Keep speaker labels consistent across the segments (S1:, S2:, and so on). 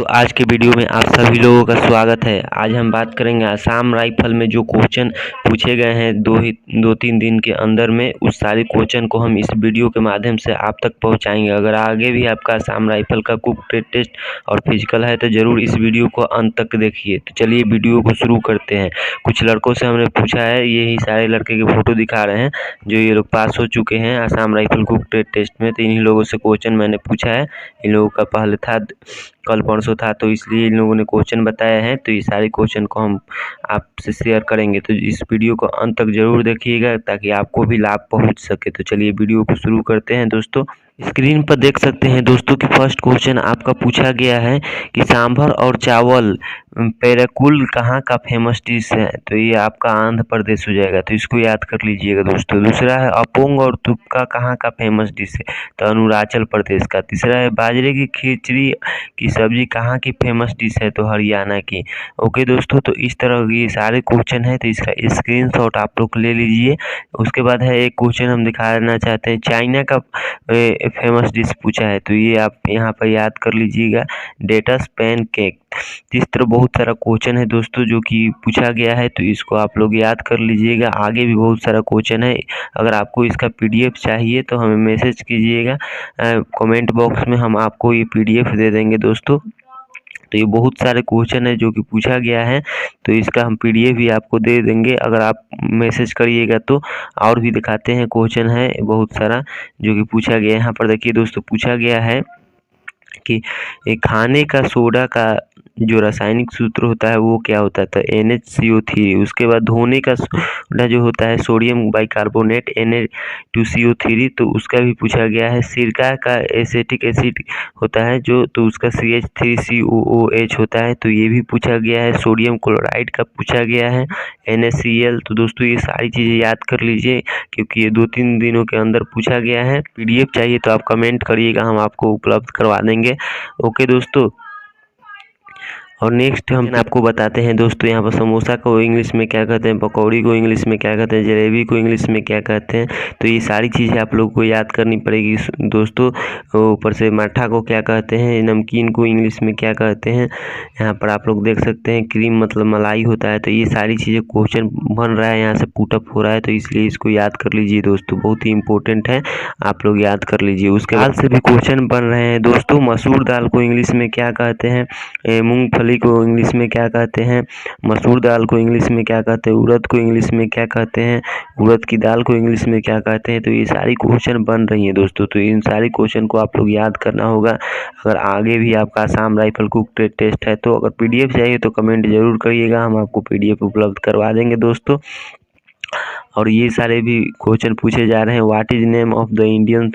S1: दोस्तों आज के वीडियो में आप सभी लोगों का स्वागत है। आज हम बात करेंगे आसाम राइफल में जो क्वेश्चन पूछे गए हैं दो तीन दिन के अंदर में, उस सारे क्वेश्चन को हम इस वीडियो के माध्यम से आप तक पहुंचाएंगे। अगर आगे भी आपका आसाम राइफल का कुक ट्रेड टेस्ट और फिजिकल है तो ज़रूर इस वीडियो को अंत तक देखिए। तो चलिए वीडियो को शुरू करते हैं। कुछ लड़कों से हमने पूछा है, यही सारे लड़के के फोटो दिखा रहे हैं जो ये लोग पास हो चुके हैं Assam rifle cook trade test में। तो इन्हीं लोगों से क्वेश्चन मैंने पूछा है। इन लोगों का पहले था, कल परसों था, तो इसलिए इन लोगों ने क्वेश्चन बताया है। तो ये सारे क्वेश्चन को हम आपसे शेयर करेंगे, तो इस वीडियो को अंत तक जरूर देखिएगा ताकि आपको भी लाभ पहुंच सके। तो चलिए वीडियो को शुरू करते हैं। दोस्तों स्क्रीन पर देख सकते हैं दोस्तों कि फर्स्ट क्वेश्चन आपका पूछा गया है कि सांभर और चावल पेराकुल कहाँ का फेमस डिश है। तो ये आपका आंध्र प्रदेश हो जाएगा, तो इसको याद कर लीजिएगा दोस्तों। दूसरा है अपोंग और तुपका कहाँ का फेमस डिश है, तो अरुणाचल प्रदेश का। तीसरा है बाजरे की खिचड़ी की सब्जी कहाँ की फेमस डिश है, तो हरियाणा की। ओके दोस्तों, तो इस तरह ये सारे क्वेश्चन है, तो इसका स्क्रीनशॉट आप लोग ले लीजिए। उसके बाद है एक क्वेश्चन हम दिखाना चाहते हैं, चाइना का फेमस डिश पूछा है, तो ये आप यहाँ पर याद कर लीजिएगा, डेटस पैन केक। इस तरह बहुत सारा क्वेश्चन है दोस्तों जो कि पूछा गया है, तो इसको आप लोग याद कर लीजिएगा। आगे भी बहुत सारा क्वेश्चन है। अगर आपको इसका पीडीएफ चाहिए तो हमें मैसेज कीजिएगा कमेंट बॉक्स में, हम आपको ये पीडीएफ दे देंगे दोस्तों। तो ये बहुत सारे क्वेश्चन है जो कि पूछा गया है, तो इसका हम पीडीएफ भी आपको दे देंगे अगर आप मैसेज करिएगा तो। और भी दिखाते हैं, क्वेश्चन है बहुत सारा जो कि पूछा गया है। यहाँ पर देखिए दोस्तों, पूछा गया है कि खाने का सोडा का जो रासायनिक सूत्र होता है वो क्या होता है, तो NaCO3। उसके बाद धोने का सोडा जो होता है सोडियम बाइकार्बोनेट Na2CO3, तो उसका भी पूछा गया है। सिरका का एसिटिक एसिड होता है जो, तो उसका CH3COOH होता है, तो ये भी पूछा गया है। सोडियम क्लोराइड का पूछा गया है, NaCl। तो दोस्तों ये सारी चीज़ें याद कर लीजिए क्योंकि ये 2-3 दिनों के अंदर पूछा गया है। पीडीएफ चाहिए तो आप कमेंट करिएगा, हम आपको उपलब्ध करवा देंगे। ओके दोस्तों, और नेक्स्ट हम आपको बताते हैं दोस्तों, यहाँ पर समोसा को इंग्लिश में क्या कहते हैं, पकौड़ी को इंग्लिश में क्या कहते हैं, जलेबी को इंग्लिश में क्या कहते हैं। तो ये सारी चीज़ें आप लोग को याद करनी पड़ेगी दोस्तों। ऊपर से मट्ठा को क्या कहते हैं, नमकीन को इंग्लिश में क्या कहते हैं। यहाँ पर आप लोग देख सकते हैं क्रीम मतलब मलाई होता है। तो ये सारी चीज़ें क्वेश्चन बन रहा है, यहाँ से पुटअप हो रहा है, तो इसलिए इसको याद कर लीजिए दोस्तों, बहुत ही इंपॉर्टेंट है, आप लोग याद कर लीजिए। उसके बाद से भी क्वेश्चन बन रहे हैं दोस्तों। मसूर दाल को इंग्लिश में क्या कहते हैं, मूंगफली को इंग्लिश में क्या कहते हैं, मसूर दाल को इंग्लिश में क्या कहते हैं, उड़द को इंग्लिश में क्या कहते हैं, उड़द की दाल को इंग्लिश में क्या कहते हैं। तो ये सारी क्वेश्चन बन रही हैं दोस्तों, तो इन सारी क्वेश्चन को आप लोग याद करना होगा। अगर आगे भी आपका Assam rifle cook trade test है तो अगर पीडीएफ चाहिए तो कमेंट जरूर करिएगा, हम आपको पीडीएफ उपलब्ध करवा देंगे दोस्तों। और ये सारे भी क्वेश्चन पूछे जा रहे हैं। What is name of the Indian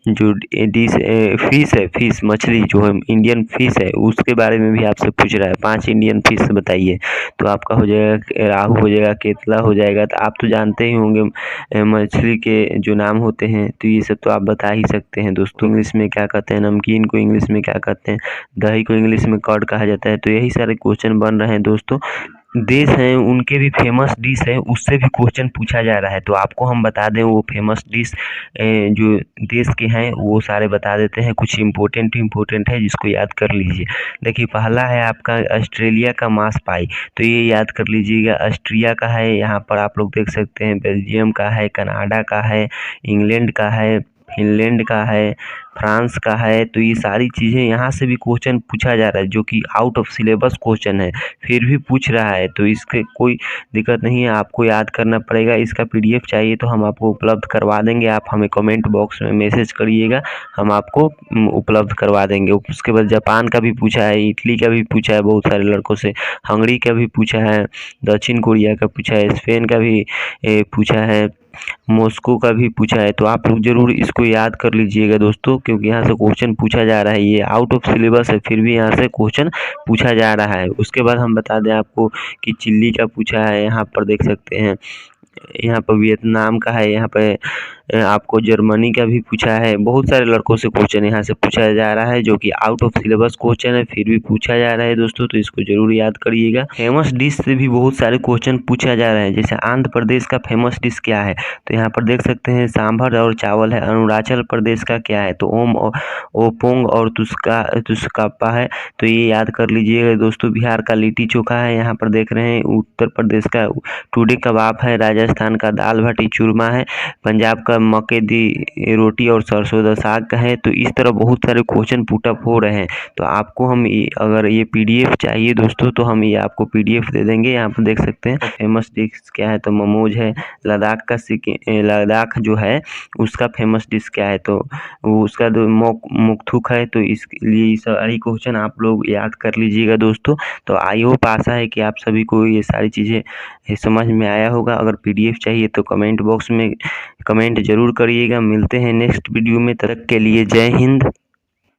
S1: जो डिश फिश है, फिश मछली जो है इंडियन फिश है, उसके बारे में भी आपसे पूछ रहा है। 5 इंडियन फिश बताइए, तो आपका हो जाएगा राहू, हो जाएगा केतला, हो जाएगा। तो आप तो जानते ही होंगे मछली के जो नाम होते हैं, तो ये सब तो आप बता ही सकते हैं दोस्तों। इंग्लिश में क्या कहते हैं, नमकीन को इंग्लिश में क्या कहते हैं, दही को इंग्लिश में कर्ड कहा जाता है। तो यही सारे क्वेश्चन बन रहे हैं दोस्तों। देश हैं उनके भी फेमस डिश है, उससे भी क्वेश्चन पूछा जा रहा है, तो आपको हम बता दें वो फेमस डिश जो देश के हैं वो सारे बता देते हैं। कुछ इम्पोर्टेंट है जिसको याद कर लीजिए। देखिए पहला है आपका ऑस्ट्रेलिया का मांस पाई, तो ये याद कर लीजिएगा, ऑस्ट्रिया का है। यहाँ पर आप लोग देख सकते हैं बेल्जियम का है, कनाडा का है, इंग्लैंड का है, फिनलैंड का है, फ्रांस का है। तो ये सारी चीज़ें यहाँ से भी क्वेश्चन पूछा जा रहा है जो कि आउट ऑफ सिलेबस क्वेश्चन है, फिर भी पूछ रहा है, तो इसके कोई दिक्कत नहीं है, आपको याद करना पड़ेगा। इसका पीडीएफ चाहिए तो हम आपको उपलब्ध करवा देंगे, आप हमें कमेंट बॉक्स में मैसेज करिएगा, हम आपको उपलब्ध करवा देंगे। उसके बाद जापान का भी पूछा है, इटली का भी पूछा है बहुत सारे लड़कों से, हंगरी का भी पूछा है, दक्षिण कोरिया का पूछा है, स्पेन का भी पूछा है, मॉस्को का भी पूछा है। तो आप लोग जरूर इसको याद कर लीजिएगा दोस्तों, क्योंकि यहाँ से क्वेश्चन पूछा जा रहा है। ये आउट ऑफ सिलेबस है, फिर भी यहाँ से क्वेश्चन पूछा जा रहा है। उसके बाद हम बता दें आपको कि चिल्ली का पूछा है, यहाँ पर देख सकते हैं, यहाँ पर वियतनाम का है, यहाँ पर आपको जर्मनी का भी पूछा है, बहुत सारे लड़कों से क्वेश्चन यहाँ से पूछा जा रहा है जो कि आउट ऑफ सिलेबस क्वेश्चन है, फिर भी पूछा जा रहा है दोस्तों, तो इसको जरूर याद करिएगा। फेमस डिश से भी बहुत सारे क्वेश्चन पूछा जा रहा है, जैसे आंध्र प्रदेश का फेमस डिश क्या है, तो यहाँ पर देख सकते हैं सांभर और चावल है। अरुणाचल प्रदेश का क्या है, तो ओपोंग और तुस्कापा है, तो ये याद कर लीजिएगा दोस्तों। बिहार का लिट्टी चोखा है, यहाँ पर देख रहे हैं। उत्तर प्रदेश का टूडे कबाब है। राजस्थान का दाल बाटी चूरमा है। पंजाब का मक्के दी रोटी और सरसों दा साग का है। तो इस तरह बहुत सारे क्वेश्चन पुटअप हो रहे हैं, तो आपको हम अगर ये पीडीएफ चाहिए दोस्तों तो हम ये आपको पीडीएफ दे देंगे। यहाँ पर देख सकते हैं फेमस डिश क्या है, तो मोमोज है। लद्दाख जो है उसका फेमस डिश क्या है, तो उसका जो मुक्थुक है। तो इसलिए सारी क्वेश्चन आप लोग याद कर लीजिएगा दोस्तों। तो आई होप आशा है कि आप सभी को ये सारी चीज़ें समझ में आया होगा। अगर पीडीएफ चाहिए तो कमेंट बॉक्स में कमेंट जरूर करिएगा। मिलते हैं नेक्स्ट वीडियो में, तब तक के लिए जय हिंद।